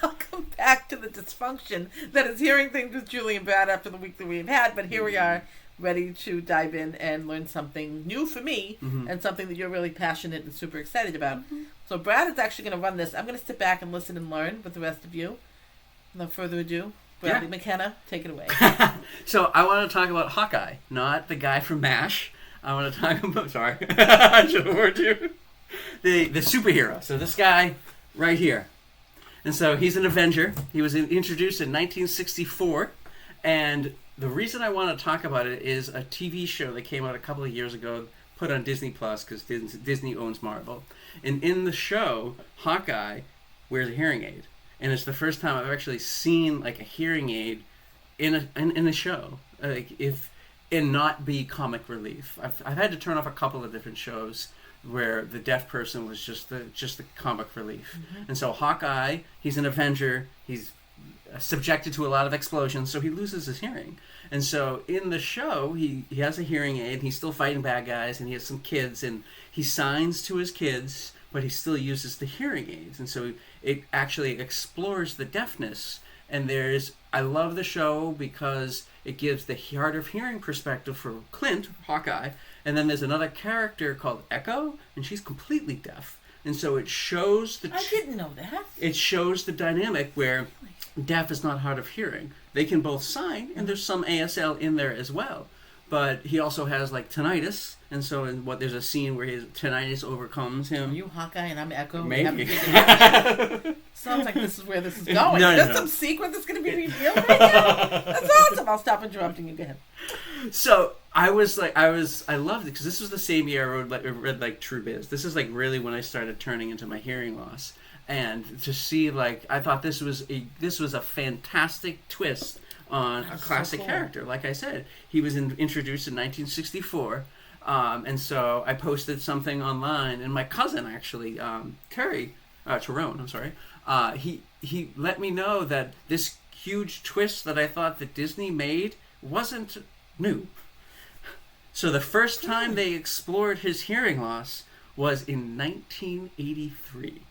Welcome back to the dysfunction that is hearing things with Julie and Brad after the week that we've had. But here we are, ready to dive in and learn something new for me and something that you're really passionate and super excited about. So Brad is actually going to run this. I'm going to sit back and listen and learn with the rest of you. No further ado, Bradley McKenna, take it away. So I want to talk about Hawkeye, not the guy from MASH. I want to talk about, sorry, I should have warned you. The superhero. So this guy right here. And so he's an Avenger. He was introduced in 1964. And the reason I want to talk about it is a TV show that came out a couple of years ago, put on Disney Plus, because Disney owns Marvel. And in the show, Hawkeye wears a hearing aid. And it's the first time I've actually seen like a hearing aid in a show, and not be comic relief. I've had to turn off a couple of different shows where the deaf person was just the comic relief. And so Hawkeye, he's an Avenger. He's subjected to a lot of explosions, so he loses his hearing. And so in the show, he has a hearing aid. He's still fighting bad guys, and he has some kids, and he signs to his kids, but he still uses the hearing aids. And so it actually explores the deafness. And I love the show because it gives the hard of hearing perspective for Clint, Hawkeye. And then there's another character called Echo, and she's completely deaf. And so it shows I didn't know that. It shows the dynamic where deaf is not hard of hearing. They can both sign, and there's some ASL in there as well. But he also has like tinnitus, and so there's a scene where his tinnitus overcomes him. Are you Hawkeye and I'm Echo? Maybe. Sounds like this is where this is going. There's some secret that's going to be revealed right now. That's awesome. I'll stop interrupting you. Go ahead. So I loved it because this was the same year I read like True Biz. This is like really when I started turning into my hearing loss, and to see I thought this was a fantastic twist on a classic character. Like I said, he was introduced in 1964, and so I posted something online, and my cousin actually, Tyrone, I'm sorry, he let me know that this huge twist that I thought that Disney made wasn't new. So the first time they explored his hearing loss was in 1983.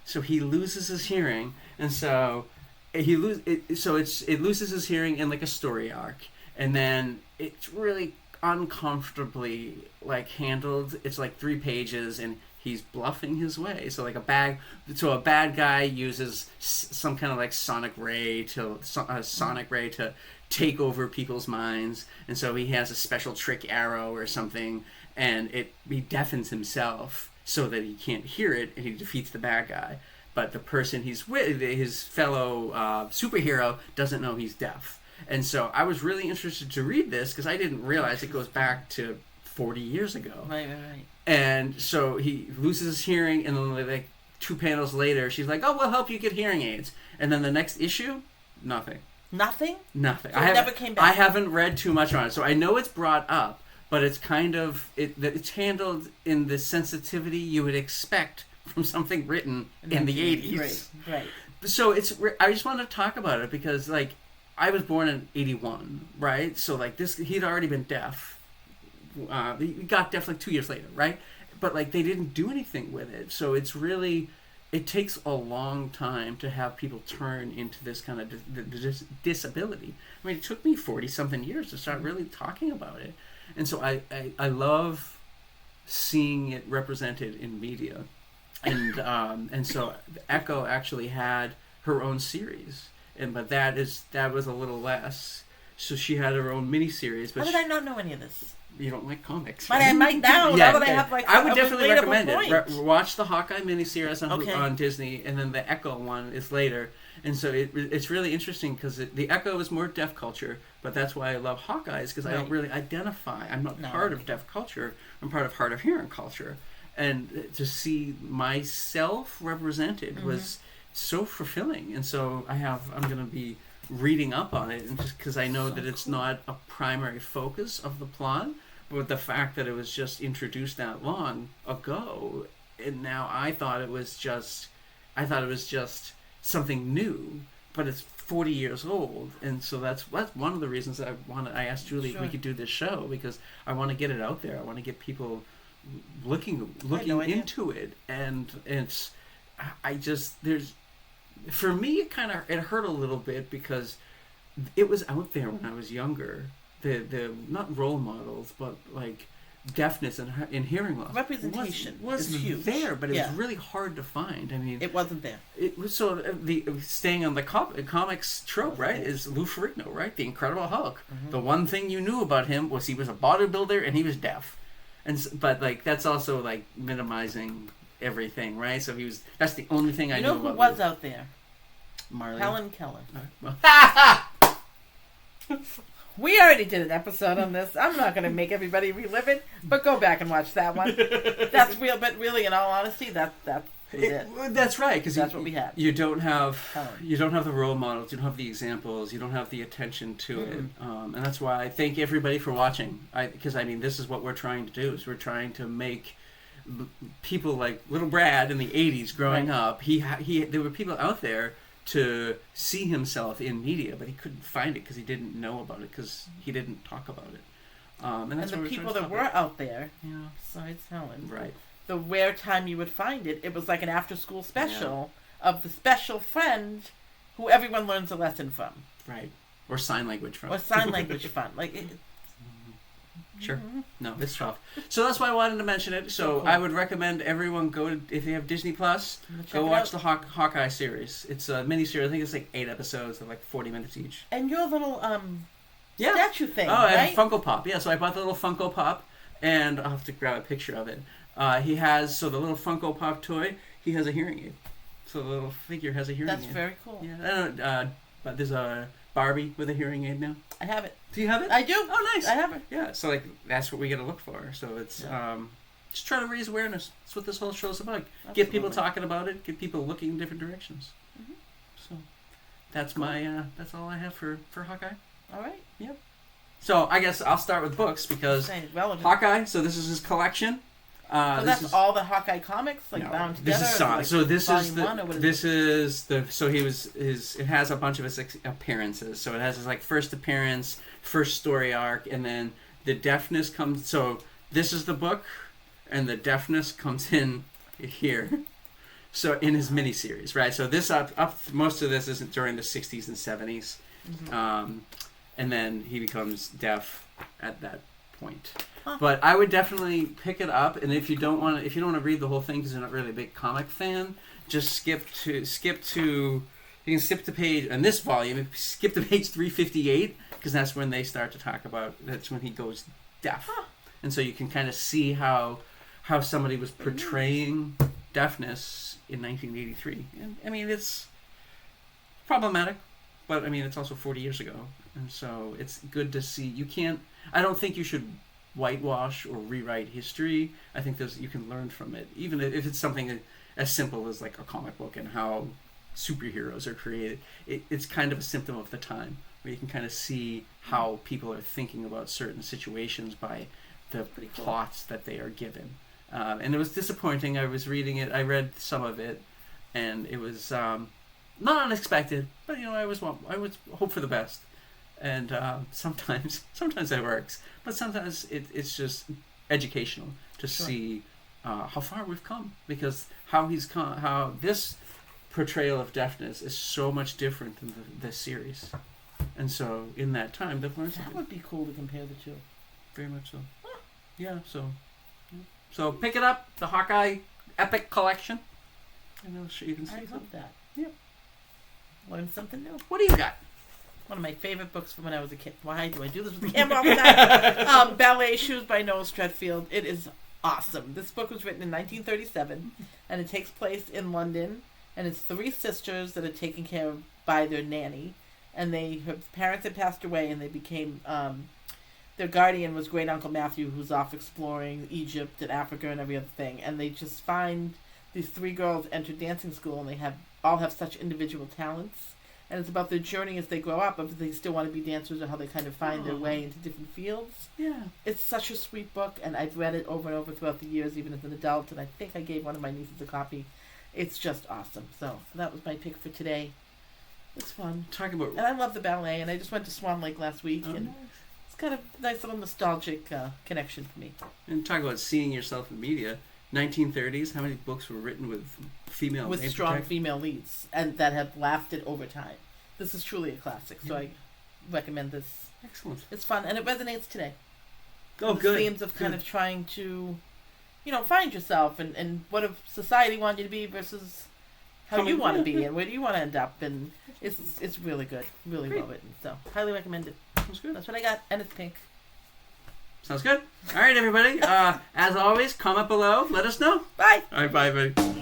So he loses his hearing, and so it loses his hearing in like a story arc, and then it's really uncomfortably handled. It's like 3 pages, and he's bluffing his way. So a bad guy uses some kind of sonic ray to take over people's minds, and so he has a special trick arrow or something, and he deafens himself so that he can't hear it, and he defeats the bad guy. But the person he's with, his fellow superhero, doesn't know he's deaf. And so I was really interested to read this because I didn't realize it goes back to 40 years ago. Right. And so he loses his hearing, and then 2 panels later, she's like, "Oh, we'll help you get hearing aids." And then the next issue, nothing. Nothing? Nothing. So it never came back. I haven't read too much on it, so I know it's brought up, but it's kind of it's handled in the sensitivity you would expect from something written in the 80s. Right. So I just wanted to talk about it because I was born in 81, right? So he'd already been deaf. He got deaf 2 years later, right? But they didn't do anything with it. So it takes a long time to have people turn into this kind of disability. I mean, it took me 40-something years to start really talking about it. And so I love seeing it represented in media. And so Echo actually had her own series, but that was a little less. So she had her own miniseries. How did I not know any of this? You don't like comics, but right? I might now. Now that I have I would definitely recommend it. Watch the Hawkeye miniseries on Disney, and then the Echo one is later. And so it's really interesting because the Echo is more deaf culture, but that's why I love Hawkeye, because I don't really identify. I'm not part of deaf culture. I'm part of hard of hearing culture. And to see myself represented was so fulfilling. And so I'm going to be reading up on it, and just because I know that it's not a primary focus of the plot, but the fact that it was just introduced that long ago, and now I thought it was just something new, but it's 40 years old. And so that's one of the reasons that I asked Julie if we could do this show, because I want to get it out there. I want to get people looking into it, and it's I just there's for me it hurt a little bit because it was out there when I was younger. The not role models, but like deafness and hearing loss representation was huge. There, but it was really hard to find. I mean, it wasn't there. It was staying on the comics trope, right? Is Lou Ferrigno, right? The Incredible Hulk. Mm-hmm. The one thing you knew about him was he was a bodybuilder and he was deaf, but like that's also like minimizing everything, right? So that's the only thing I knew about. You know who was out there? Marley. Helen Keller. We already did an episode on this. I'm not going to make everybody relive it, but go back and watch that one. That's real, but really, in all honesty, that's it. That's right, because that's what we had. You don't have the role models, you don't have the examples, you don't have the attention to it, and that's why I thank everybody for watching. Because I mean, this is what we're trying to do. Is we're trying to make people like little Brad in the '80s growing up. There were people out there to see himself in media, but he couldn't find it because he didn't know about it because he didn't talk about it. And that's the people that were out there, besides Helen, right? The rare time you would find it, it was like an after-school special of the special friend who everyone learns a lesson from, right? Or sign language from, fun, like. Sure. No, it's tough. So that's why I wanted to mention it. So cool. I would recommend everyone if you have Disney Plus, go watch the Hawkeye series. It's a mini-series. I think it's like 8 episodes of like 40 minutes each. And your little statue thing, right? And Funko Pop. Yeah, so I bought the little Funko Pop, and I'll have to grab a picture of it. He has, the little Funko Pop toy, he has a hearing aid. So the little figure has a hearing aid. That's very cool. Yeah. But there's a Barbie with a hearing aid now. I have it. Do you have it? I do. Oh, nice. I have it. Yeah, so like that's what we got to look for. So it's just trying to raise awareness. That's what this whole show's about. Absolutely. Get people talking about it. Get people looking in different directions. Mm-hmm. So that's that's all I have for Hawkeye. All right. Yep. So I guess I'll start with books because Hawkeye. So this is his collection. So that's all the Hawkeye comics, bound together. This is it has a bunch of his appearances. So it has his first appearance, first story arc, and then the deafness comes. So this is the book, and the deafness comes in here. So in his miniseries, right? So this most of this isn't during the 60s and 70s, and then he becomes deaf at that point. Huh. But I would definitely pick it up, and if you don't want to read the whole thing because you're not really a big comic fan, just skip to you can skip to page in this volume. Skip to page 358 because that's when they start to talk about. That's when he goes deaf, and so you can kind of see how somebody was portraying deafness in 1983. And I mean, it's problematic, but I mean, it's also 40 years ago, and so it's good to see. I don't think you should whitewash or rewrite history. I think you can learn from it, even if it's something as simple as like a comic book and how superheroes are created. It's kind of a symptom of the time where you can kind of see how people are thinking about certain situations by the plots that they are given. And it was disappointing. I was reading it. I read some of it, and it was not unexpected. But I always hope for the best. And sometimes that works, but sometimes it's just educational to see how far we've come, because how this portrayal of deafness is so much different than the series, and so in that time they've learned something. That would be cool to compare the two. Very much so. Yeah. So pick it up, the Hawkeye Epic Collection, and I'm sure you can see. I love that. Yeah. Learn something new. What do you got? One of my favorite books from when I was a kid. Why do I do this with the camera all the time? Ballet Shoes by Noel Streatfeild. It is awesome. This book was written in 1937, and it takes place in London, and it's 3 sisters that are taken care of by their nanny, and her parents had passed away, and they became, their guardian was Great Uncle Matthew, who's off exploring Egypt and Africa and every other thing, and they just find these 3 girls enter dancing school, and they all have such individual talents. And it's about their journey as they grow up, if they still want to be dancers or how they kind of find their way into different fields. Yeah. It's such a sweet book, and I've read it over and over throughout the years, even as an adult, and I think I gave one of my nieces a copy. It's just awesome. So that was my pick for today. It's fun. And I love the ballet, and I just went to Swan Lake last week, and nice. It's kind of a nice little nostalgic connection for me. And talk about seeing yourself in media. 1930s, how many books were written with female with main strong protagonist? female leads and that have lasted over time. This is truly a classic, so I recommend this. Excellent. It's fun and it resonates today. Oh, the good. themes of kind of trying to, find yourself and what if society wanted you to be versus how you want to be and where do you want to end up, and it's really good, really well written. So highly recommend it. Sounds good. That's what I got, and it's pink. Sounds good. All right, everybody. As always, comment below. Let us know. Bye. All right, bye, everybody.